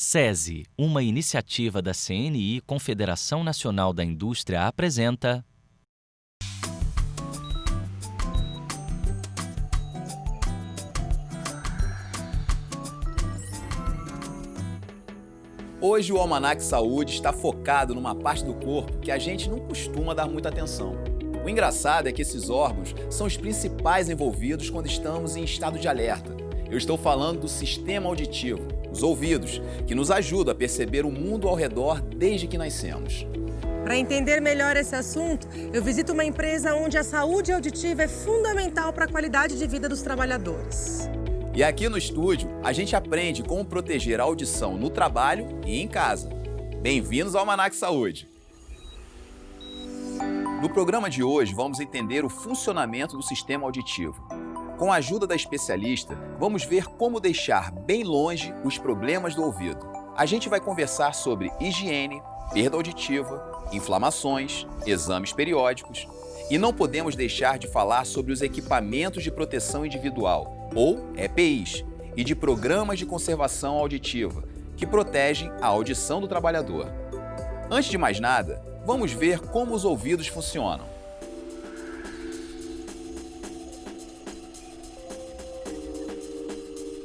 SESI, uma iniciativa da CNI, Confederação Nacional da Indústria, apresenta... Hoje o Almanac Saúde está focado numa parte do corpo que a gente não costuma dar muita atenção. O engraçado é que esses órgãos são os principais envolvidos quando estamos em estado de alerta. Eu estou falando do sistema auditivo, os ouvidos, que nos ajudam a perceber o mundo ao redor desde que nascemos. Para entender melhor esse assunto, eu visito uma empresa onde a saúde auditiva é fundamental para a qualidade de vida dos trabalhadores. E aqui no estúdio, a gente aprende como proteger a audição no trabalho e em casa. Bem-vindos ao Almanac Saúde! No programa de hoje, vamos entender o funcionamento do sistema auditivo. Com a ajuda da especialista, vamos ver como deixar bem longe os problemas do ouvido. A gente vai conversar sobre higiene, perda auditiva, inflamações, exames periódicos. E não podemos deixar de falar sobre os equipamentos de proteção individual, ou EPIs, e de programas de conservação auditiva, que protegem a audição do trabalhador. Antes de mais nada, vamos ver como os ouvidos funcionam.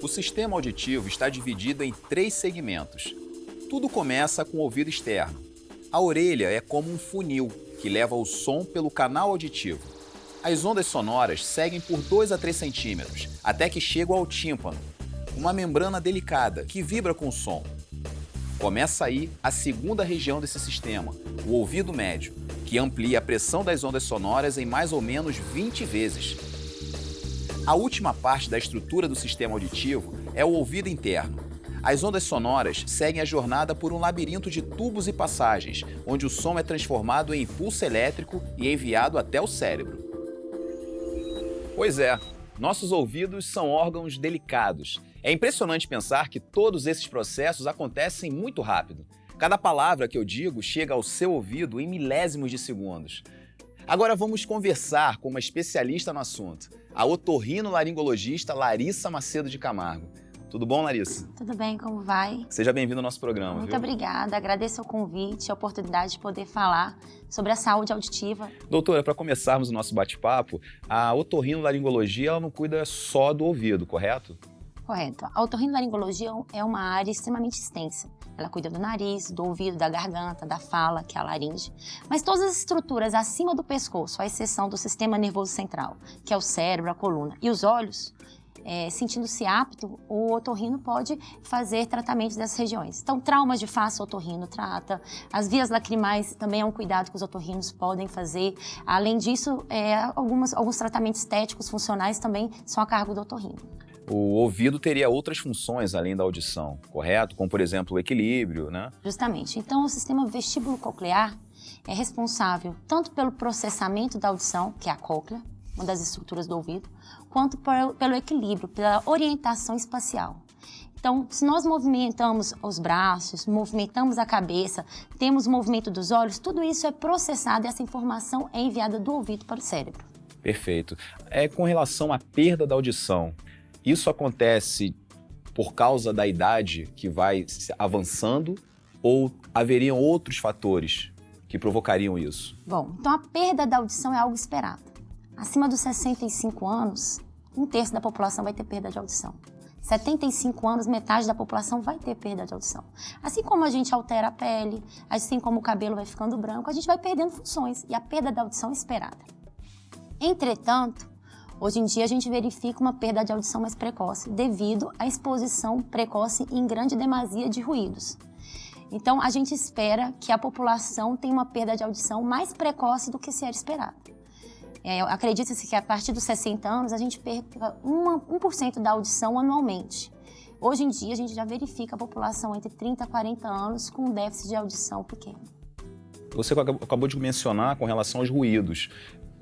O sistema auditivo está dividido em 3 segmentos. Tudo começa com o ouvido externo. A orelha é como um funil que leva o som pelo canal auditivo. As ondas sonoras seguem por 2 a 3 centímetros, até que chegam ao tímpano, uma membrana delicada que vibra com o som. Começa aí a segunda região desse sistema, o ouvido médio, que amplia a pressão das ondas sonoras em mais ou menos 20 vezes. A última parte da estrutura do sistema auditivo é o ouvido interno. As ondas sonoras seguem a jornada por um labirinto de tubos e passagens, onde o som é transformado em impulso elétrico e enviado até o cérebro. Pois é, nossos ouvidos são órgãos delicados. É impressionante pensar que todos esses processos acontecem muito rápido. Cada palavra que eu digo chega ao seu ouvido em milésimos de segundos. Agora vamos conversar com uma especialista no assunto, a otorrinolaringologista Larissa Macedo de Camargo. Tudo bom, Larissa? Tudo bem, como vai? Seja bem-vindo ao nosso programa. Muito obrigada, agradeço o convite, a oportunidade de poder falar sobre a saúde auditiva. Doutora, para começarmos o nosso bate-papo, a otorrinolaringologia ela não cuida só do ouvido, correto? Correto. A otorrinolaringologia é uma área extremamente extensa. Ela cuida do nariz, do ouvido, da garganta, da fala, que é a laringe. Mas todas as estruturas acima do pescoço, à exceção do sistema nervoso central, que é o cérebro, a coluna e os olhos, sentindo-se apto, o otorrino pode fazer tratamentos dessas regiões. Então, traumas de face, o otorrino trata. As vias lacrimais também é um cuidado que os otorrinos podem fazer. Além disso, alguns tratamentos estéticos funcionais também são a cargo do otorrino. O ouvido teria outras funções além da audição, correto? Como, por exemplo, o equilíbrio, né? Justamente. Então, o sistema vestíbulo-coclear é responsável tanto pelo processamento da audição, que é a cóclea, uma das estruturas do ouvido, quanto pelo equilíbrio, pela orientação espacial. Então, se nós movimentamos os braços, movimentamos a cabeça, temos o movimento dos olhos, tudo isso é processado e essa informação é enviada do ouvido para o cérebro. Perfeito. Com relação à perda da audição, isso acontece por causa da idade que vai avançando ou haveriam outros fatores que provocariam isso? Bom, então a perda da audição é algo esperado. Acima dos 65 anos, 1/3 da população vai ter perda de audição. 75 anos, metade da população vai ter perda de audição. Assim como a gente altera a pele, assim como o cabelo vai ficando branco, a gente vai perdendo funções e a perda da audição é esperada. Entretanto, hoje em dia a gente verifica uma perda de audição mais precoce devido à exposição precoce em grande demasia de ruídos. Então, a gente espera que a população tenha uma perda de audição mais precoce do que se era esperado. Acredita-se que a partir dos 60 anos a gente perca 1% da audição anualmente. Hoje em dia a gente já verifica a população entre 30 e 40 anos com um déficit de audição pequeno. Você acabou de mencionar com relação aos ruídos.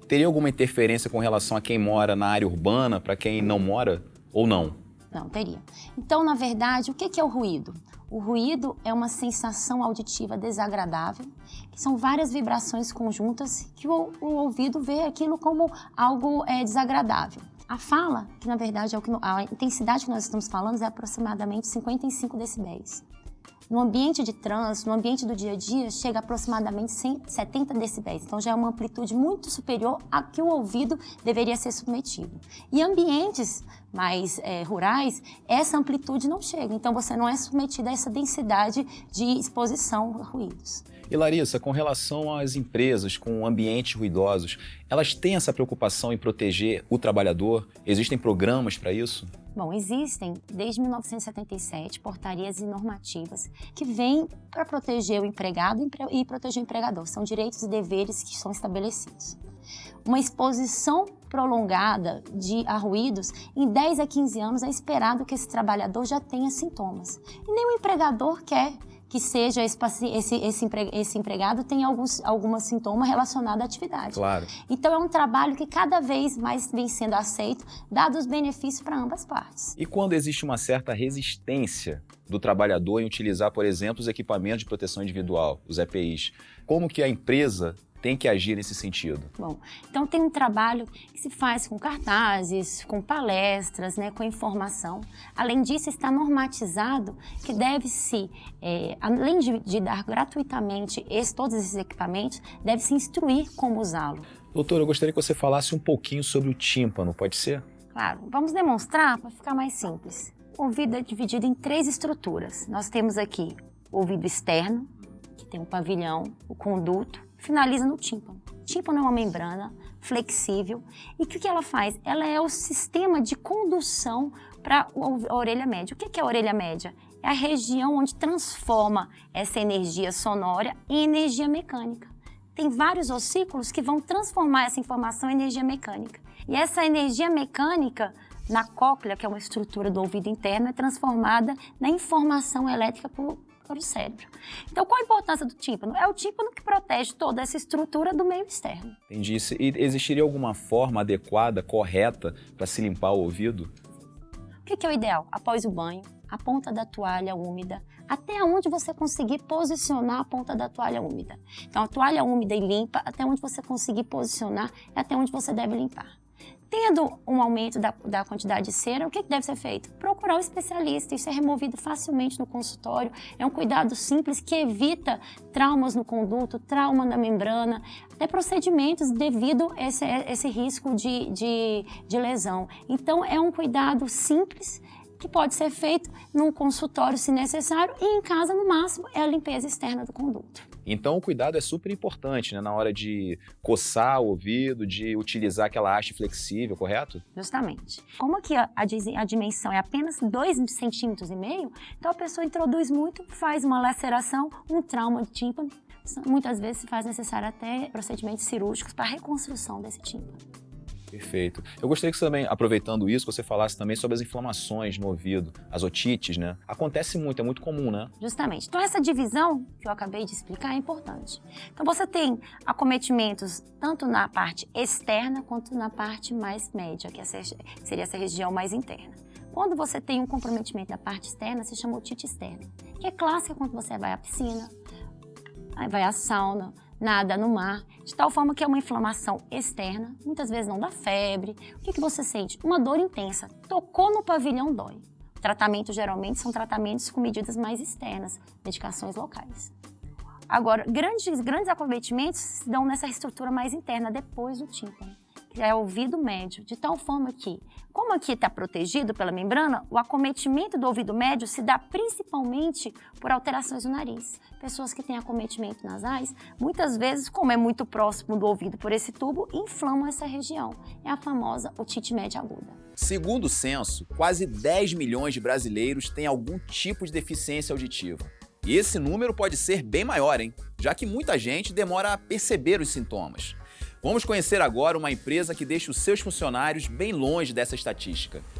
Teria alguma interferência com relação a quem mora na área urbana para quem não mora ou não? Não, teria. Então, na verdade, o que é o ruído? O ruído é uma sensação auditiva desagradável, que são várias vibrações conjuntas que o ouvido vê aquilo como algo desagradável. A fala, que na verdade é a intensidade que nós estamos falando é aproximadamente 55 decibéis. No ambiente de trânsito, no ambiente do dia a dia, chega a aproximadamente 170 decibéis. Então já é uma amplitude muito superior a que o ouvido deveria ser submetido. E ambientes mais rurais, essa amplitude não chega. Então você não é submetido a essa densidade de exposição a ruídos. E Larissa, com relação às empresas com ambientes ruidosos, elas têm essa preocupação em proteger o trabalhador? Existem programas para isso? Bom, existem, desde 1977, portarias e normativas que vêm para proteger o empregado e proteger o empregador. São direitos e deveres que são estabelecidos. Uma exposição prolongada a ruídos, em 10 a 15 anos é esperado que esse trabalhador já tenha sintomas. E nem o empregador quer que seja esse empregado tenha alguns sintomas relacionados à atividade. Claro. Então é um trabalho que cada vez mais vem sendo aceito, dados os benefícios para ambas partes. E quando existe uma certa resistência do trabalhador em utilizar, por exemplo, os equipamentos de proteção individual, os EPIs, como que a empresa tem que agir nesse sentido? Bom, então tem um trabalho que se faz com cartazes, com palestras, com informação. Além disso, está normatizado que deve-se, além de dar gratuitamente todos esses equipamentos, deve-se instruir como usá-lo. Doutora, eu gostaria que você falasse um pouquinho sobre o tímpano, pode ser? Claro, vamos demonstrar para ficar mais simples. O ouvido é dividido em 3 estruturas. Nós temos aqui o ouvido externo, que tem um pavilhão, o conduto, finaliza no tímpano. O tímpano é uma membrana flexível e o que ela faz? Ela é o sistema de condução para a orelha média. O que é a orelha média? É a região onde transforma essa energia sonora em energia mecânica. Tem vários ossículos que vão transformar essa informação em energia mecânica. E essa energia mecânica, na cóclea, que é uma estrutura do ouvido interno, é transformada na informação elétrica para o cérebro. Então, qual a importância do tímpano? É o tímpano que protege toda essa estrutura do meio externo. Entendi. E existiria alguma forma adequada, correta, para se limpar o ouvido? O que é o ideal? Após o banho, a ponta da toalha úmida, até onde você conseguir posicionar a ponta da toalha úmida. Então, a toalha úmida e limpa, até onde você conseguir posicionar, é até onde você deve limpar. Tendo um aumento da quantidade de cera, o que deve ser feito? Procurar um especialista. Isso é removido facilmente no consultório. É um cuidado simples que evita traumas no conduto, trauma na membrana, até procedimentos devido a esse risco de lesão. Então, é um cuidado simples que pode ser feito num consultório, se necessário, e em casa, no máximo, é a limpeza externa do conduto. Então, o cuidado é super importante, na hora de coçar o ouvido, de utilizar aquela haste flexível, correto? Justamente. Como aqui a dimensão é apenas 2,5 centímetros, então a pessoa introduz muito, faz uma laceração, um trauma de tímpano. Muitas vezes se faz necessário até procedimentos cirúrgicos para a reconstrução desse tímpano. Perfeito. Eu gostaria que você também, aproveitando isso, você falasse também sobre as inflamações no ouvido, as otites, né? Acontece muito, é muito comum, né? Justamente. Então, essa divisão que eu acabei de explicar é importante. Então, você tem acometimentos tanto na parte externa quanto na parte mais média, que seria essa região mais interna. Quando você tem um comprometimento da parte externa, se chama otite externa, que é clássica quando você vai à piscina, vai à sauna, nada no mar, de tal forma que é uma inflamação externa, muitas vezes não dá febre. O que você sente? Uma dor intensa. Tocou no pavilhão, dói. Tratamentos geralmente são tratamentos com medidas mais externas, medicações locais. Agora, grandes acometimentos se dão nessa estrutura mais interna, depois do tímpano, que é o ouvido médio, de tal forma que, como aqui está protegido pela membrana, o acometimento do ouvido médio se dá principalmente por alterações no nariz. Pessoas que têm acometimento nasais, muitas vezes, como é muito próximo do ouvido por esse tubo, inflamam essa região. É a famosa otite média aguda. Segundo o censo, quase 10 milhões de brasileiros têm algum tipo de deficiência auditiva. E esse número pode ser bem maior, hein? Já que muita gente demora a perceber os sintomas. Vamos conhecer agora uma empresa que deixa os seus funcionários bem longe dessa estatística. –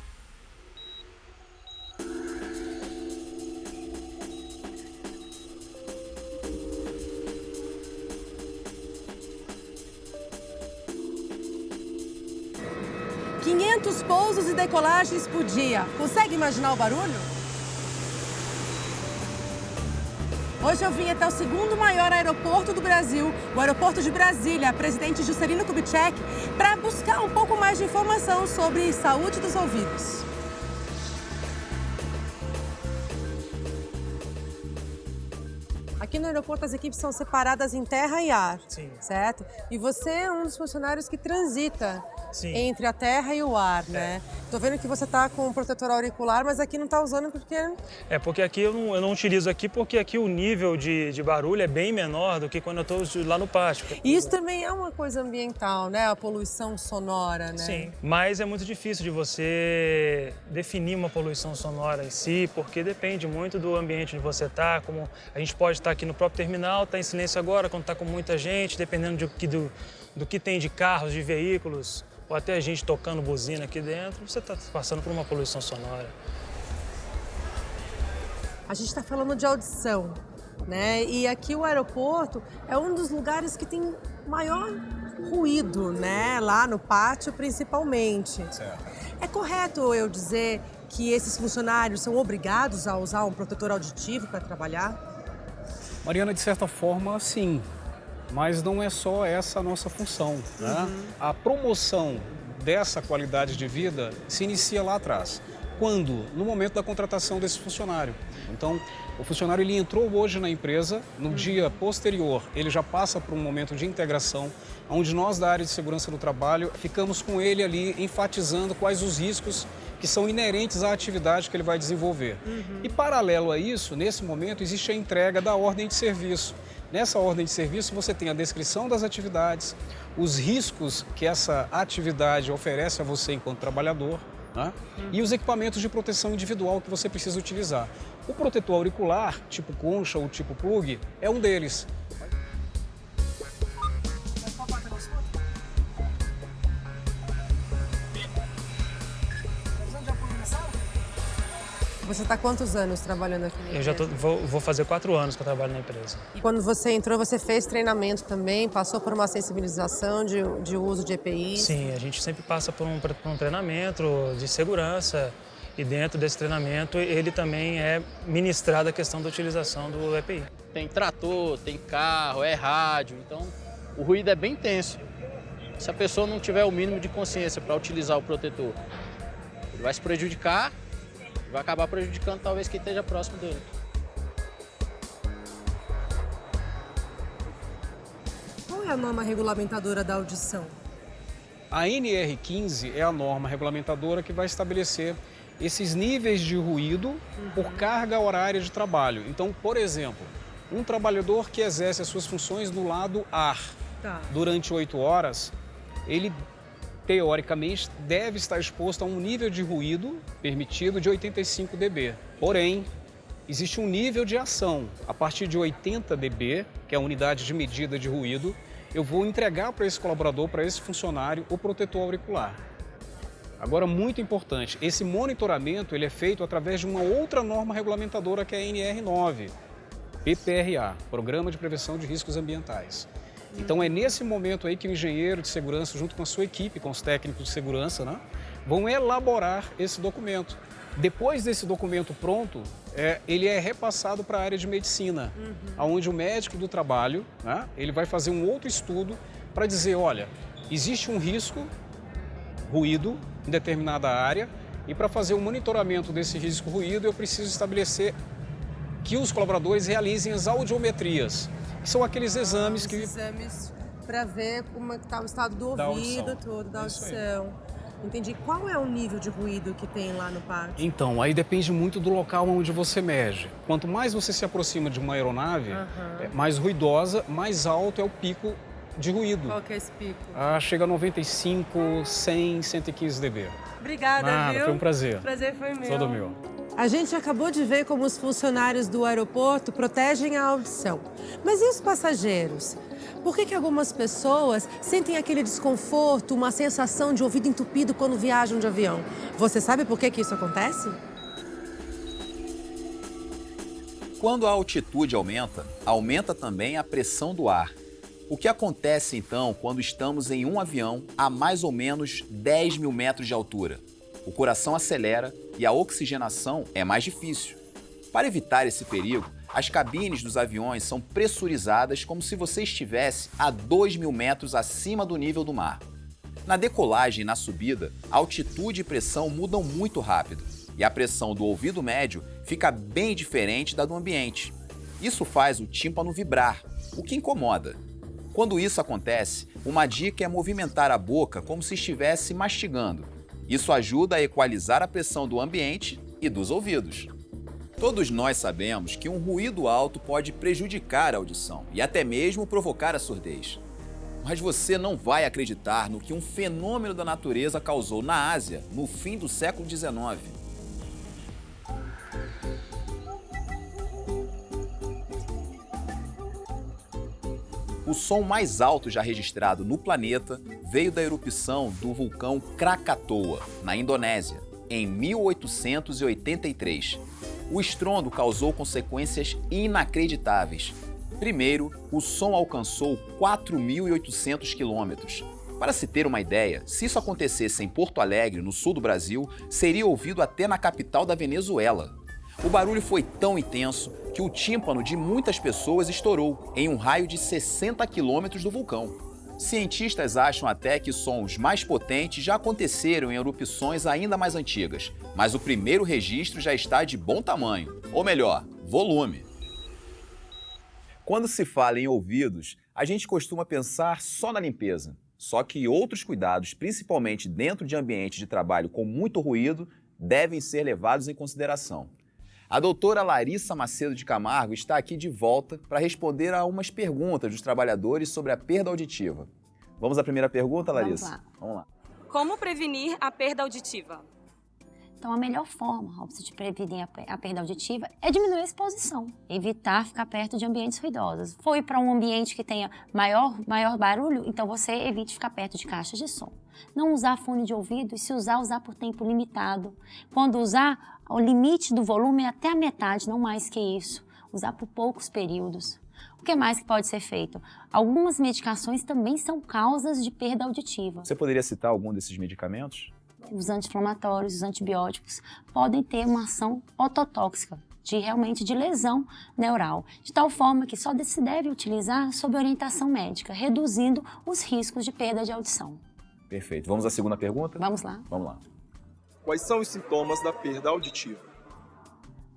500 pousos e decolagens por dia. Consegue imaginar o barulho? Hoje eu vim até o segundo maior aeroporto do Brasil, o aeroporto de Brasília, presidente Juscelino Kubitschek, para buscar um pouco mais de informação sobre saúde dos ouvidos. Aqui no aeroporto as equipes são separadas em terra e ar, Sim. certo? E você é um dos funcionários que transita Sim. entre a terra e o ar, né? Tô vendo que você tá com um protetor auricular, mas aqui não tá usando porque... Porque aqui eu não utilizo aqui porque aqui o nível de barulho é bem menor do que quando eu estou lá no pátio. E isso também é uma coisa ambiental, né? A poluição sonora, né? Sim, mas é muito difícil de você definir uma poluição sonora em si, porque depende muito do ambiente onde você está, como a gente pode estar aqui no próprio terminal, está em silêncio agora, quando está com muita gente, dependendo do que tem de carros, de veículos, ou até a gente tocando buzina aqui dentro, você está passando por uma poluição sonora. A gente está falando de audição, né? E aqui o aeroporto é um dos lugares que tem maior ruído, né? Lá no pátio, principalmente. Certo. É correto eu dizer que esses funcionários são obrigados a usar um protetor auditivo para trabalhar? Mariana, de certa forma, sim. Mas não é só essa a nossa função, né? A promoção dessa qualidade de vida se inicia lá atrás. Quando? No momento da contratação desse funcionário. Então, o funcionário ele entrou hoje na empresa, no dia posterior ele já passa por um momento de integração, onde nós da área de segurança do trabalho ficamos com ele ali enfatizando quais os riscos que são inerentes à atividade que ele vai desenvolver. E paralelo a isso, nesse momento, existe a entrega da ordem de serviço. Nessa ordem de serviço você tem a descrição das atividades, os riscos que essa atividade oferece a você enquanto trabalhador, né? E os equipamentos de proteção individual que você precisa utilizar. O protetor auricular, tipo concha ou tipo plug, é um deles. Você está quantos anos trabalhando aqui na empresa? Eu já vou fazer 4 anos que eu trabalho na empresa. E quando você entrou, você fez treinamento também? Passou por uma sensibilização de uso de EPIs? Sim, a gente sempre passa por um treinamento de segurança e dentro desse treinamento ele também é ministrado a questão da utilização do EPI. Tem trator, tem carro, é rádio, então o ruído é bem intenso. Se a pessoa não tiver o mínimo de consciência para utilizar o protetor, ele vai se prejudicar, vai acabar prejudicando talvez quem esteja próximo dele. Qual é a norma regulamentadora da audição? A NR15 é a norma regulamentadora que vai estabelecer esses níveis de ruído por carga horária de trabalho. Então, por exemplo, um trabalhador que exerce as suas funções no lado ar durante 8 horas, ele teoricamente deve estar exposto a um nível de ruído permitido de 85 dB. Porém, existe um nível de ação. A partir de 80 dB, que é a unidade de medida de ruído, eu vou entregar para esse colaborador, para esse funcionário, o protetor auricular. Agora, muito importante, esse monitoramento ele é feito através de uma outra norma regulamentadora que é a NR9, PPRA, Programa de Prevenção de Riscos Ambientais. Então é nesse momento aí que o engenheiro de segurança, junto com a sua equipe, com os técnicos de segurança, né, vão elaborar esse documento. Depois desse documento pronto, ele é repassado para a área de medicina, onde o médico do trabalho, né, ele vai fazer um outro estudo para dizer, olha, existe um risco, ruído, em determinada área, e para fazer o monitoramento desse risco ruído, eu preciso estabelecer que os colaboradores realizem as audiometrias, que são aqueles exames que... Exames para ver como está o estado do ouvido, tudo, da audição. Entendi. Qual é o nível de ruído que tem lá no pátio? Então, aí depende muito do local onde você mede. Quanto mais você se aproxima de uma aeronave, mais ruidosa, mais alto é o pico de ruído. Qual que é esse pico? Chega a 95, 100, 115 dB. Obrigada, viu? Foi um prazer. O prazer foi meu. Todo meu. A gente acabou de ver como os funcionários do aeroporto protegem a audição. Mas e os passageiros? Por que algumas pessoas sentem aquele desconforto, uma sensação de ouvido entupido quando viajam de avião? Você sabe por que isso acontece? Quando a altitude aumenta, aumenta também a pressão do ar. O que acontece então quando estamos em um avião a mais ou menos 10 mil metros de altura? O coração acelera e a oxigenação é mais difícil. Para evitar esse perigo, as cabines dos aviões são pressurizadas como se você estivesse a 2 mil metros acima do nível do mar. Na decolagem e na subida, a altitude e pressão mudam muito rápido e a pressão do ouvido médio fica bem diferente da do ambiente. Isso faz o tímpano vibrar, o que incomoda. Quando isso acontece, uma dica é movimentar a boca como se estivesse mastigando. Isso ajuda a equalizar a pressão do ambiente e dos ouvidos. Todos nós sabemos que um ruído alto pode prejudicar a audição e até mesmo provocar a surdez. Mas você não vai acreditar no que um fenômeno da natureza causou na Ásia no fim do século XIX. O som mais alto já registrado no planeta veio da erupção do vulcão Krakatoa, na Indonésia, em 1883. O estrondo causou consequências inacreditáveis. Primeiro, o som alcançou 4.800 quilômetros. Para se ter uma ideia, se isso acontecesse em Porto Alegre, no sul do Brasil, seria ouvido até na capital da Venezuela. O barulho foi tão intenso que o tímpano de muitas pessoas estourou em um raio de 60 quilômetros do vulcão. Cientistas acham até que sons mais potentes já aconteceram em erupções ainda mais antigas, mas o primeiro registro já está de bom tamanho, ou melhor, volume. Quando se fala em ouvidos, a gente costuma pensar só na limpeza. Só que outros cuidados, principalmente dentro de ambientes de trabalho com muito ruído, devem ser levados em consideração. A doutora Larissa Macedo de Camargo está aqui de volta para responder a umas perguntas dos trabalhadores sobre a perda auditiva. Vamos à primeira pergunta, Larissa? Vamos lá. Como prevenir a perda auditiva? Então, a melhor forma, Robson, de prevenir a perda auditiva é diminuir a exposição, evitar ficar perto de ambientes ruidosos. Foi para um ambiente que tenha maior barulho, então você evite ficar perto de caixas de som. Não usar fone de ouvido e se usar por tempo limitado. Quando usar, o limite do volume é até a metade, não mais que isso. Usar por poucos períodos. O que mais que pode ser feito? Algumas medicações também são causas de perda auditiva. Você poderia citar algum desses medicamentos? Os anti-inflamatórios, os antibióticos, podem ter uma ação ototóxica, realmente de lesão neural, de tal forma que só se deve utilizar sob orientação médica, reduzindo os riscos de perda de audição. Perfeito. Vamos à segunda pergunta? Vamos lá. Vamos lá. Quais são os sintomas da perda auditiva?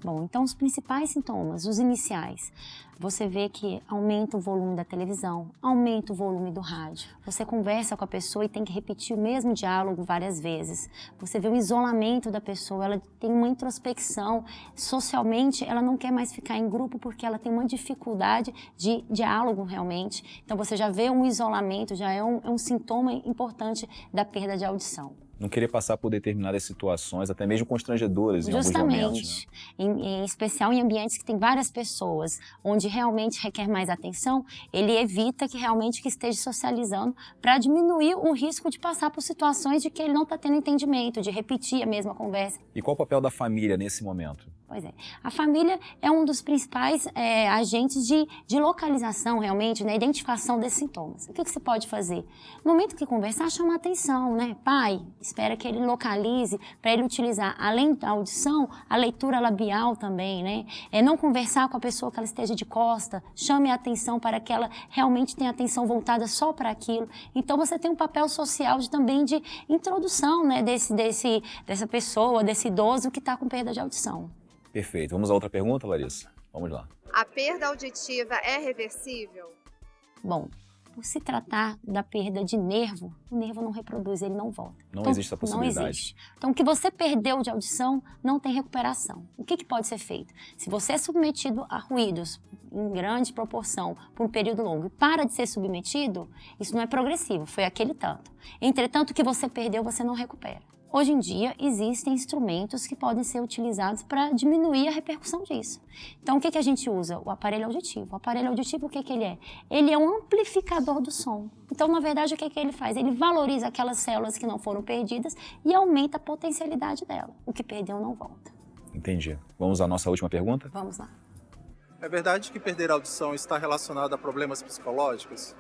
Bom, então os principais sintomas, os iniciais, você vê que aumenta o volume da televisão, aumenta o volume do rádio. Você conversa com a pessoa e tem que repetir o mesmo diálogo várias vezes. Você vê o isolamento da pessoa, ela tem uma introspecção. Socialmente, ela não quer mais ficar em grupo porque ela tem uma dificuldade de diálogo realmente. Então você já vê um isolamento, já é um sintoma importante da perda de audição. Não querer passar por determinadas situações, até mesmo constrangedoras em alguns momentos. Justamente, em especial em ambientes que tem várias pessoas, onde realmente requer mais atenção, ele evita que realmente que esteja socializando para diminuir o risco de passar por situações de que ele não está tendo entendimento, de repetir a mesma conversa. E qual o papel da família nesse momento? Pois é. A família é um dos principais agentes de localização, realmente, na identificação desses sintomas. O que você pode fazer? No momento que conversar, chama atenção, né? Pai, espera que ele localize, para ele utilizar, além da audição, a leitura labial também, né? Não conversar com a pessoa que ela esteja de costa, chame a atenção para que ela realmente tenha atenção voltada só para aquilo. Então, você tem um papel social também de introdução, né, dessa pessoa, desse idoso que está com perda de audição. Perfeito. Vamos a outra pergunta, Larissa? Vamos lá. A perda auditiva é reversível? Bom, por se tratar da perda de nervo, o nervo não reproduz, ele não volta. Não existe essa possibilidade. Não existe. Então, o que você perdeu de audição não tem recuperação. O que pode ser feito? Se você é submetido a ruídos em grande proporção por um período longo e para de ser submetido, isso não é progressivo, foi aquele tanto. Entretanto, o que você perdeu, você não recupera. Hoje em dia, existem instrumentos que podem ser utilizados para diminuir a repercussão disso. Então, o que a gente usa? O aparelho auditivo. O aparelho auditivo, o que ele é? Ele é um amplificador do som. Então, na verdade, o que ele faz? Ele valoriza aquelas células que não foram perdidas e aumenta a potencialidade dela. O que perdeu não volta. Entendi. Vamos à nossa última pergunta? Vamos lá. É verdade que perder a audição está relacionado a problemas psicológicos?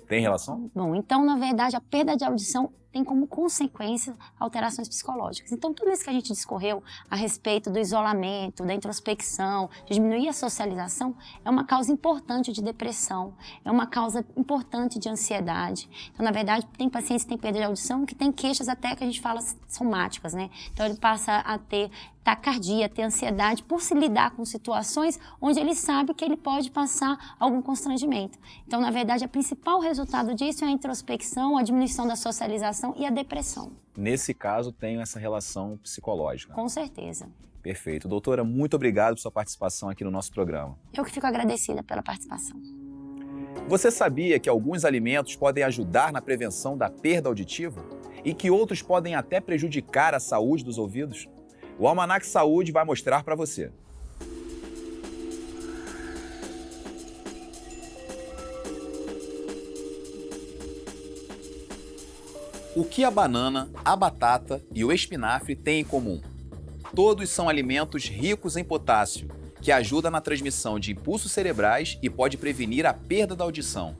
Tem relação? Bom, então, na verdade, a perda de audição tem como consequência alterações psicológicas. Então, tudo isso que a gente discorreu a respeito do isolamento, da introspecção, de diminuir a socialização, é uma causa importante de depressão, é uma causa importante de ansiedade. Então, na verdade, tem pacientes que têm perda de audição que têm queixas até que a gente fala somáticas, né? Então, ele passa a ter taquicardia, ter ansiedade por se lidar com situações onde ele sabe que ele pode passar algum constrangimento. Então, na verdade, o principal resultado disso é a introspecção, a diminuição da socialização e a depressão. Nesse caso, tem essa relação psicológica. Com certeza. Perfeito. Doutora, muito obrigado por sua participação aqui no nosso programa. Eu que fico agradecida pela participação. Você sabia que alguns alimentos podem ajudar na prevenção da perda auditiva? E que outros podem até prejudicar a saúde dos ouvidos? O Almanac Saúde vai mostrar para você. O que a banana, a batata e o espinafre têm em comum? Todos são alimentos ricos em potássio, que ajuda na transmissão de impulsos cerebrais e pode prevenir a perda da audição.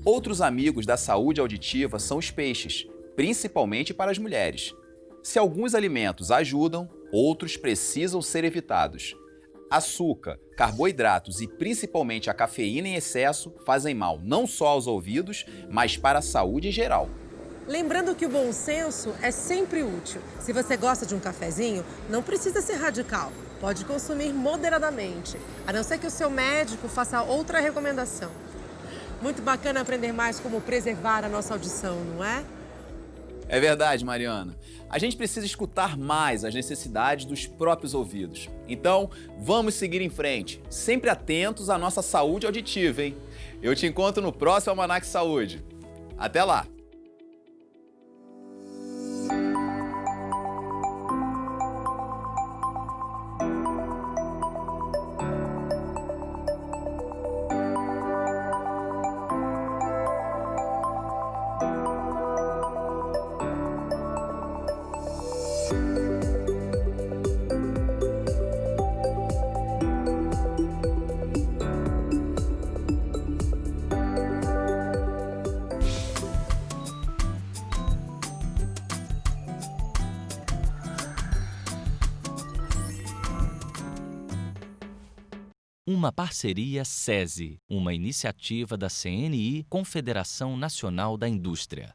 Outros amigos da saúde auditiva são os peixes, principalmente para as mulheres. Se alguns alimentos ajudam, outros precisam ser evitados. Açúcar, carboidratos e principalmente a cafeína em excesso fazem mal não só aos ouvidos, mas para a saúde em geral. Lembrando que o bom senso é sempre útil. Se você gosta de um cafezinho, não precisa ser radical. Pode consumir moderadamente, a não ser que o seu médico faça outra recomendação. Muito bacana aprender mais como preservar a nossa audição, não é? É verdade, Mariana. A gente precisa escutar mais as necessidades dos próprios ouvidos. Então, vamos seguir em frente, sempre atentos à nossa saúde auditiva, hein? Eu te encontro no próximo Almanac Saúde. Até lá! Uma parceria SESI, uma iniciativa da CNI, Confederação Nacional da Indústria.